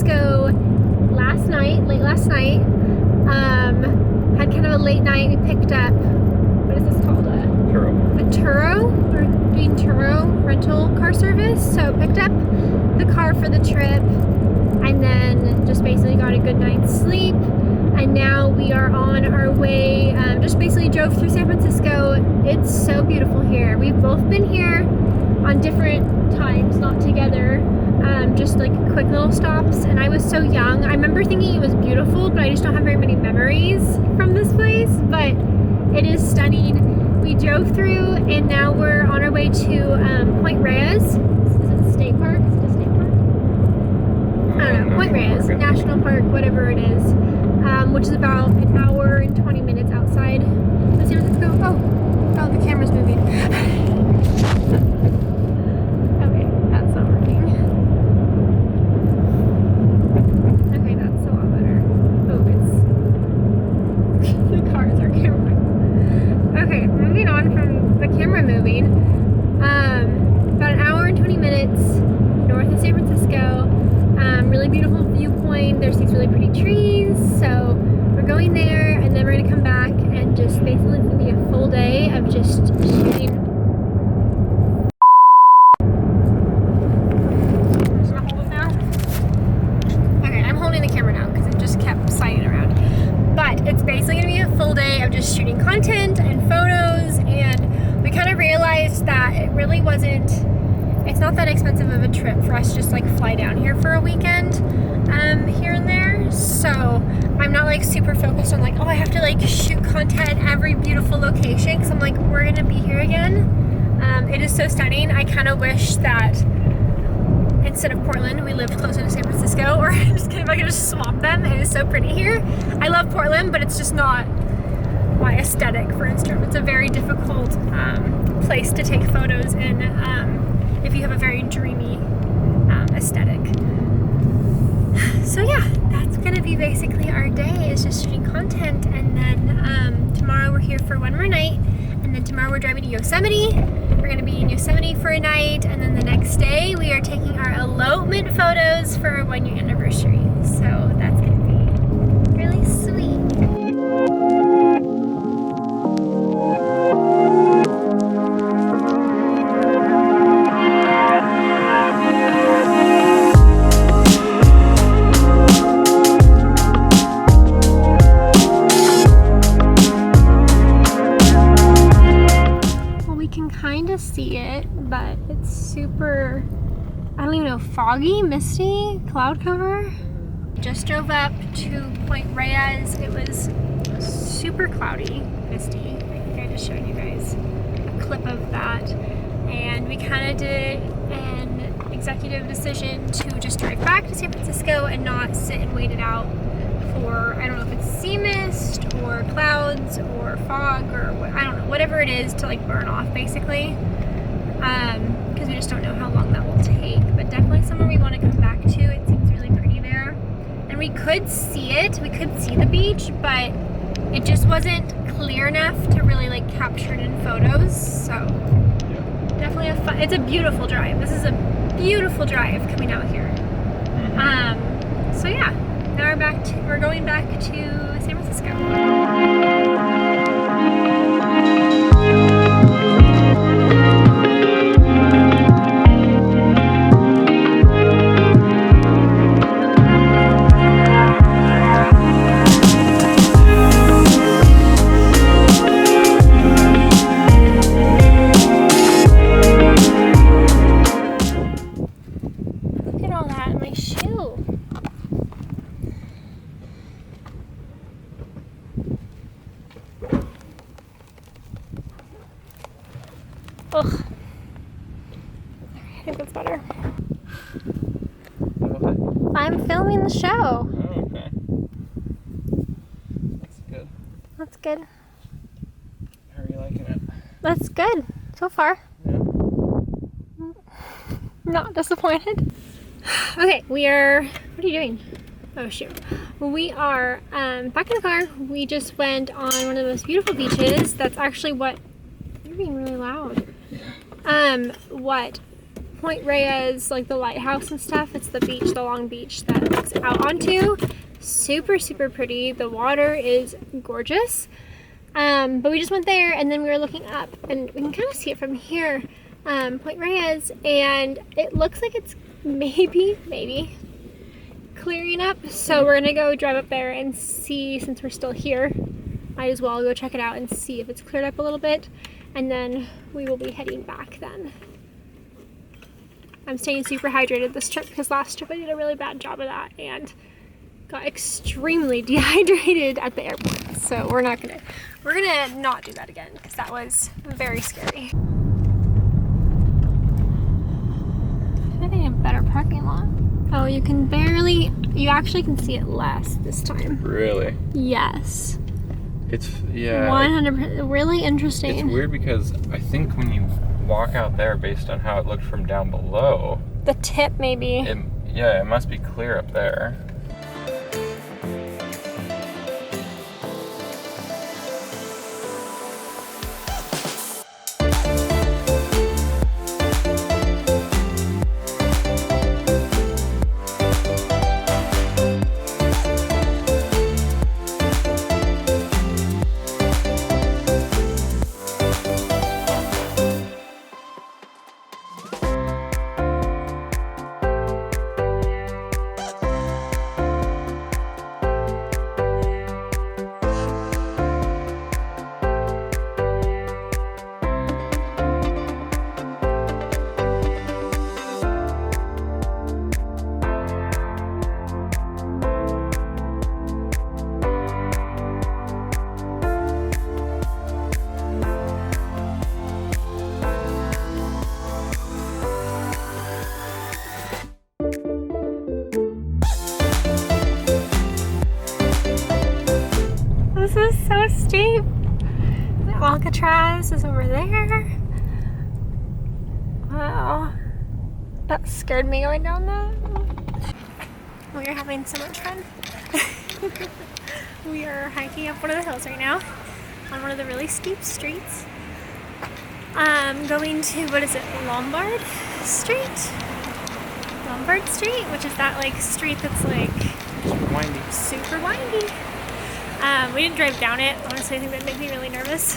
Francisco late last night. Had kind of a late night. We picked up, what is this called? A Turo? We're doing Turo rental car service. So picked up the car for the trip and then just basically got a good night's sleep. And now we are on our way, just basically drove through San Francisco. It's so beautiful here. We've both been here on different times, not together, just like quick little stops. And I was so young. I remember thinking it was beautiful, but I just don't have very many memories from this place. But it is stunning. We drove through and now we're on our way to Point Reyes. Is it a state park? Is it a state park? I don't know. Point Reyes, National Park, whatever it is. Which is about an hour and 20 minutes outside of San Francisco. Oh, the camera's moving. Okay, that's not working. Okay, that's a lot better. Oh, it's the car is our camera. Okay, moving on from the camera moving. About an hour and 20 minutes north of San Francisco. Really beautiful viewpoint. There's these really pretty trees, so we're going there and then we're gonna come back and just basically it's gonna be a full day of just shooting. I'm gonna hold it now. Okay, I'm holding the camera now because it just kept sliding around. But it's basically gonna be a full day of just shooting content and photos, and we kind of realized that it really wasn't. It's not that expensive of a trip for us to just like fly down here for a weekend here and there. So I'm not like super focused on like, oh, I have to like shoot content at every beautiful location because I'm like, we're gonna be here again. It is so stunning. I kind of wish that instead of Portland, we lived closer to San Francisco, or just kidding, I could just swap them. It is so pretty here. I love Portland, but it's just not my aesthetic for Instagram. It's a very difficult place to take photos in. If you have a very dreamy aesthetic. So yeah, that's gonna be basically our day, is just shooting content, and then tomorrow we're here for one more night, and then tomorrow we're driving to Yosemite. We're gonna be in Yosemite for a night, and then the next day we are taking our elopement photos for our 1 year anniversary. So that's gonna be really sweet. See it, but it's super, I don't even know, foggy, misty, cloud cover. Just drove up to Point Reyes. It was super cloudy, misty. I think I just showed you guys a clip of that. And we kind of did an executive decision to just drive back to San Francisco and not sit and wait it out for, I don't know if it's sea mist or clouds or fog or I don't know, whatever it is to like burn off basically, because we just don't know how long that will take. But definitely somewhere we want to come back to. It seems really pretty there, and we could see it, we could see the beach, but it just wasn't clear enough to really like capture it in photos. So definitely it's a beautiful drive. This is a beautiful drive coming out here. So yeah, now we're going back to San Francisco. Ugh. I think that's better. Okay. I'm filming the show. Oh, okay. That's good. That's good. How are you liking it? That's good so far. Yeah. Not disappointed. Okay, we are. What are you doing? Oh shoot. We are back in the car. We just went on one of the most beautiful beaches. That's actually what. You're being really loud. What Point Reyes, like the lighthouse and stuff. It's the beach, the long beach that looks out onto. Super, super pretty. The water is gorgeous. But we just went there, and then we were looking up, and we can kind of see it from here, Point Reyes, and it looks like it's maybe clearing up. So we're gonna go drive up there and see, since we're still here, might as well go check it out and see if it's cleared up a little bit, and then we will be heading back then. I'm staying super hydrated this trip because last trip I did a really bad job of that and got extremely dehydrated at the airport. So we're gonna not do that again because that was very scary. I think a better parking lot. Oh, you actually can see it less this time. Really? Yes. It's, yeah. 100%, really interesting. It's weird because I think when you walk out there, based on how it looked from down below, the tip maybe. It must be clear up there. This is so steep. Alcatraz is over there. Wow. That scared me going down that. We are having so much fun. We are hiking up one of the hills right now on one of the really steep streets. Going to, what is it, Lombard Street? Lombard Street, which is that like street that's like Windy. super windy. We didn't drive down it. Honestly, I think that made me really nervous.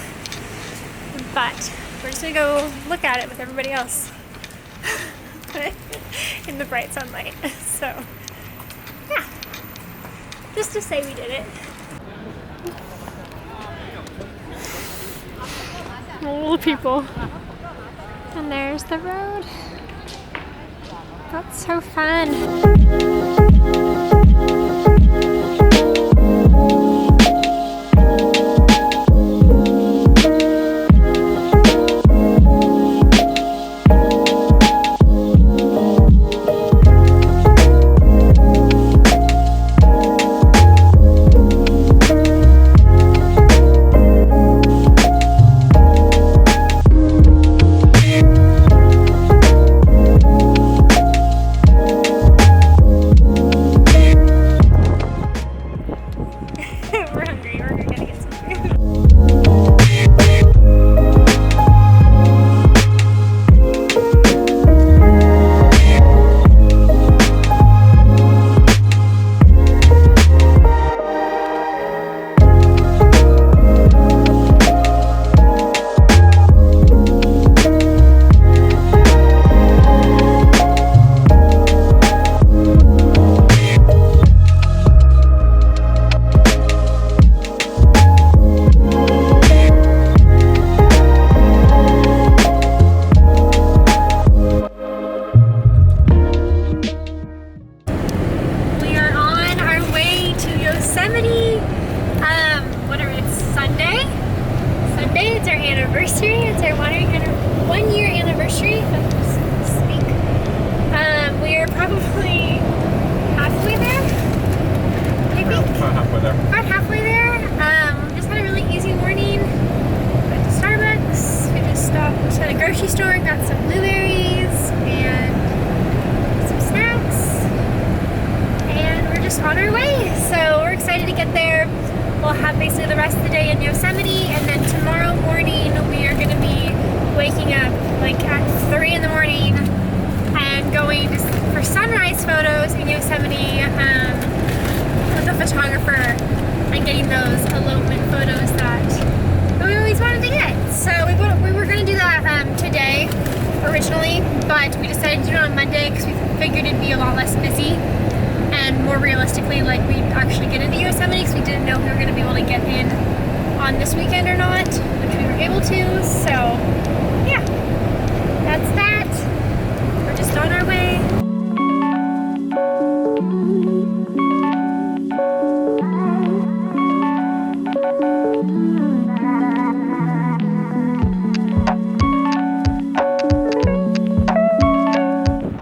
But we're just gonna go look at it with everybody else in the bright sunlight. So, yeah, just to say we did it. All the people. And there's the road. That's so fun. It's our 1 year anniversary, if I'm supposed to speak. We are probably halfway there, I think. About halfway there. About halfway there. Just had a really easy morning. Went to Starbucks. We just stopped at a grocery store, got some blueberries and some snacks. And we're just on our way. So we're excited to get there. We'll have basically the rest of the day in Yosemite, and then tomorrow morning we are going to be waking up like at 3 in the morning getting those elopement photos that we always wanted to get. So we were going to do that today originally, but we decided to do it on Monday because we figured it'd be a lot less busy and more realistically, like, we'd actually get into Yosemite because we didn't know if we were going to be able to get in on this weekend or not, which we were able to. So yeah, that's that. We're just on our way.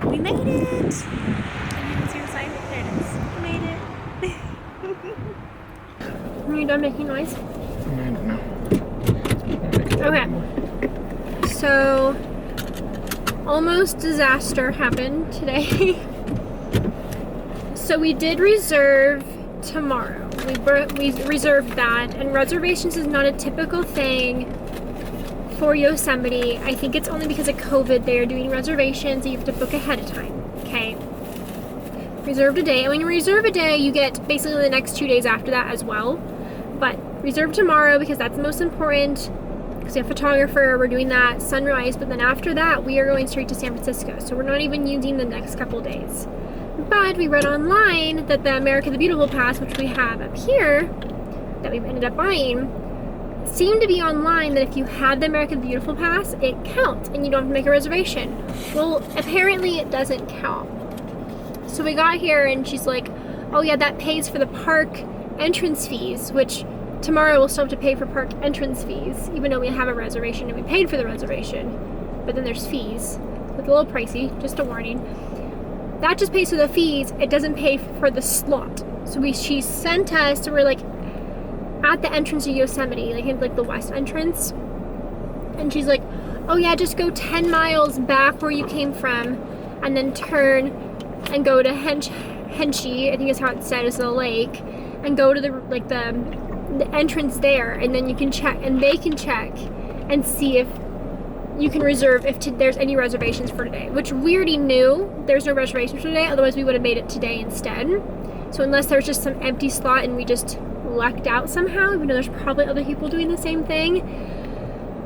We made it! You can see the sign? There it is. We made it. Are you done making noise? I don't know. Okay. So, almost disaster happened today. So we did reserve tomorrow. We reserved that, and reservations is not a typical thing for Yosemite. I think it's only because of COVID they are doing reservations and you have to book ahead of time. Okay. Reserved a day, and when you reserve a day, you get basically the next 2 days after that as well. But reserve tomorrow because that's the most important. Because we have a photographer, we're doing that sunrise, but then after that we are going straight to San Francisco. So we're not even using the next couple days. But we read online that the America the Beautiful Pass, which we have up here, that we've ended up buying, seemed to be online that if you had the America the Beautiful Pass, it counts and you don't have to make a reservation. Well, apparently it doesn't count. So we got here and she's like, oh yeah, that pays for the park entrance fees, which tomorrow we'll still have to pay for park entrance fees, even though we have a reservation and we paid for the reservation. But then there's fees. It's a little pricey, just a warning. That just pays for the fees. It doesn't pay for the slot. So she sent us, so we're like at the entrance of Yosemite, like the west entrance. And she's like, oh yeah, just go 10 miles back where you came from and then turn and go to Henshi, I think is how it said, is the lake, and go to the entrance there, and then you can check, and they can check and see if you can reserve if there's any reservations for today, which we already knew there's no reservations for today, otherwise we would have made it today instead. So unless there's just some empty slot and we just lucked out somehow, even though there's probably other people doing the same thing.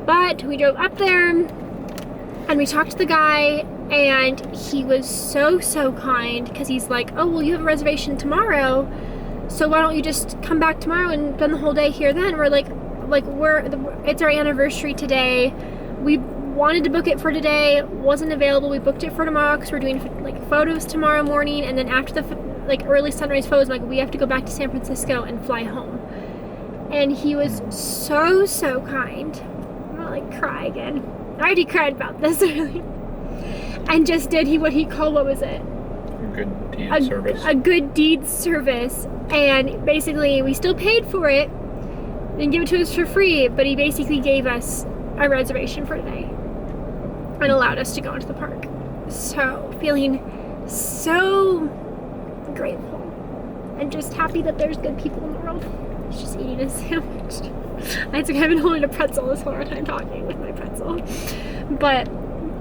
But we drove up there and we talked to the guy, and he was so kind, because he's like, oh well, you have a reservation tomorrow, so why don't you just come back tomorrow and spend the whole day here then? We're like it's our anniversary today. We wanted to book it for today, wasn't available. We booked it for tomorrow because we're doing like photos tomorrow morning, and then after the early sunrise photos, we have to go back to San Francisco and fly home. And he was so kind. I'm gonna cry again. I already cried about this earlier. And just did what he called, what was it? A good deed service. A good deed service. And basically, we still paid for it. Didn't give it to us for free, but he basically gave us a reservation for today and allowed us to go into the park. So, feeling so grateful and just happy that there's good people in the world. He's just eating a sandwich. I've been holding a pretzel this whole time talking with my pretzel. But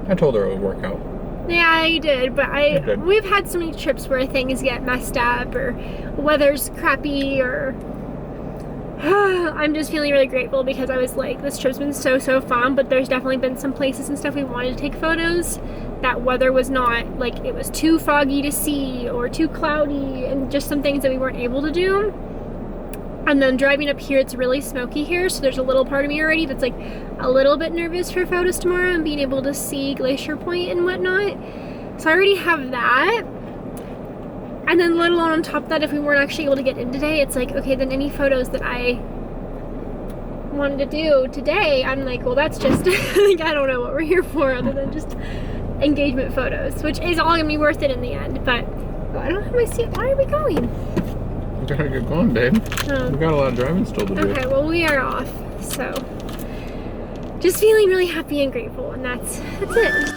I told her it would work out. Yeah, you did, but we've had so many trips where things get messed up or weather's crappy, or I'm just feeling really grateful because I was like, this trip's been so fun, but there's definitely been some places and stuff we wanted to take photos that weather was not, it was too foggy to see or too cloudy, and just some things that we weren't able to do. And then driving up here, it's really smoky here, so there's a little part of me already that's a little bit nervous for photos tomorrow and being able to see Glacier Point and whatnot. So I already have that. And then let alone on top of that, if we weren't actually able to get in today, it's okay, then any photos that I wanted to do today, I'm well, that's just, I don't know what we're here for other than just engagement photos, which is all gonna be worth it in the end. But I don't have my seat. Why are we going? We gotta get going, babe. We got a lot of driving still to do. Okay, well, we are off. So, just feeling really happy and grateful, and that's it.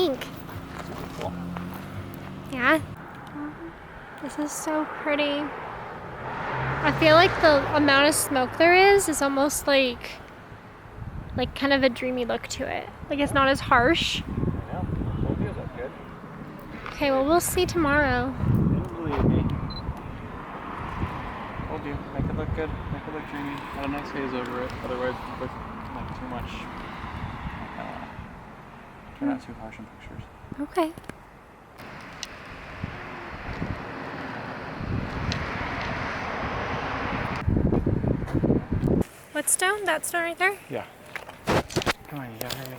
think? Cool. Yeah? This is so pretty. I feel like the amount of smoke there is almost like kind of a dreamy look to it. Like it's not as harsh. Yeah, won't be that good. Okay, well we'll see tomorrow. Don't believe me. Told you, make it look good, make it look dreamy. Add a nice haze over it, otherwise it look like too much. Try not too harsh in pictures. Okay. What stone? That stone right there? Yeah. Come on, you gotta hurry.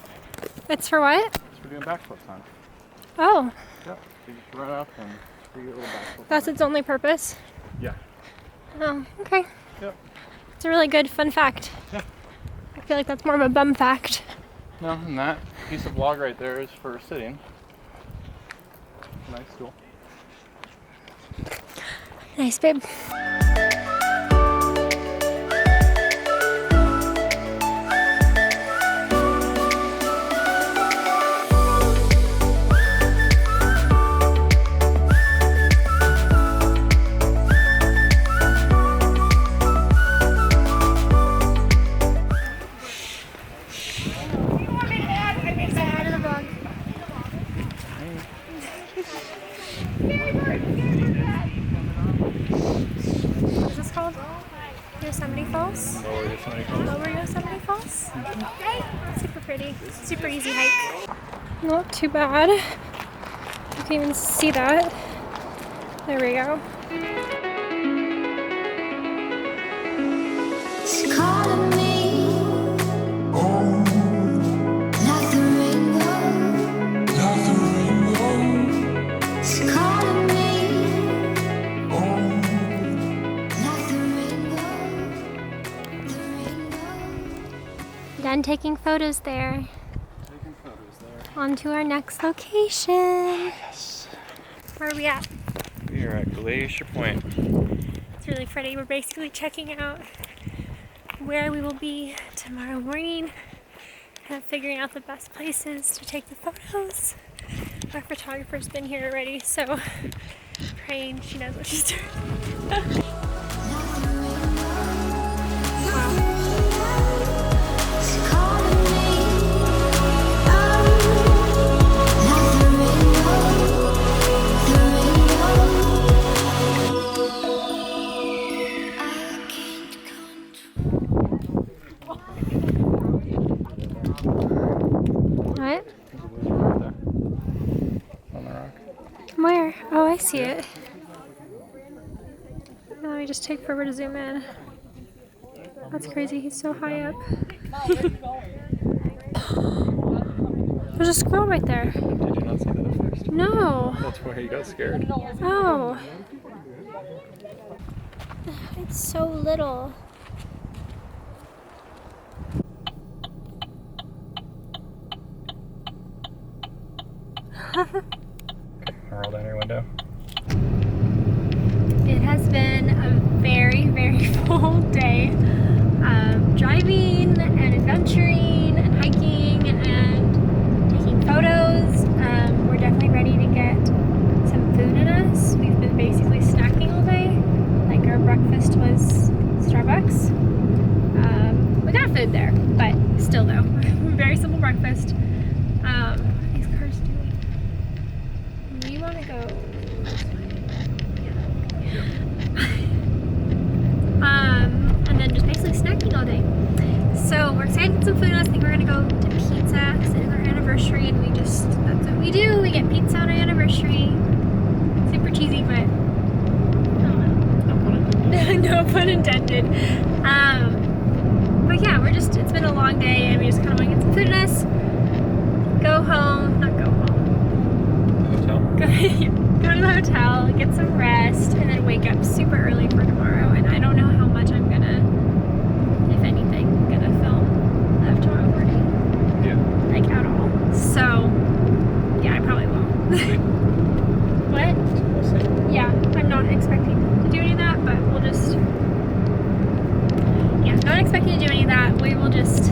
It's for what? It's for doing backflips on. Oh, Yep. So you just run up and do your little backflip. that's its only purpose? Yeah. Oh, okay. Yep. It's a really good fun fact. Yeah. I feel like that's more of a bum fact. No, and that piece of log right there is for sitting. Nice stool. Nice, babe. What is this called? Yosemite Falls? Lower Yosemite Falls. Lower Yosemite Falls? Super pretty. Super easy hike. Not too bad. You can even see that. There we go. It's calling me, like the rainbow. It's calling me, like the rainbow. The rainbow. Done taking photos there. Taking photos there. On to our next location. Yes. Where are we at? We are at Glacier Point. It's really pretty. We're basically checking out where we will be tomorrow morning, kind of figuring out the best places to take the photos. Our photographer's been here already, so praying she knows what she's doing. It's calling me, like the rainbow. The rainbow. I can't What? Right there. On the rock. Where? Oh, I see it. Let me just take forever to zoom in. That's crazy. He's so high up. There's a squirrel right there. Did you not see that at first? No. That's why you got scared. Oh. It's so little. Roll down your window. It has been a very, very full day of driving and adventuring and hiking and taking photos. We're definitely ready to get some food in us. We've been basically snacking all day. Like our breakfast was Starbucks. We got food there, but still though, very simple breakfast. These cars doing? We want to go. And then just basically snacking all day. So we're excited to get some food. I think we're gonna go to pizza because it's our anniversary, and that's what we do. We get pizza on our anniversary. Super cheesy, but I don't know. No pun intended. But yeah, it's been a long day, and we just kind of want to get some food in us. Go home, not go home. Hotel. Go to the hotel, get some rest, and then wake up super early for tomorrow. And I don't know how much I'm gonna, if anything, film of tomorrow morning. Yeah. Like at all. So, yeah, I probably won't. What? We'll see. Yeah, I'm not expecting to do any of that, but we'll just, yeah, not expecting to do any of that. We will just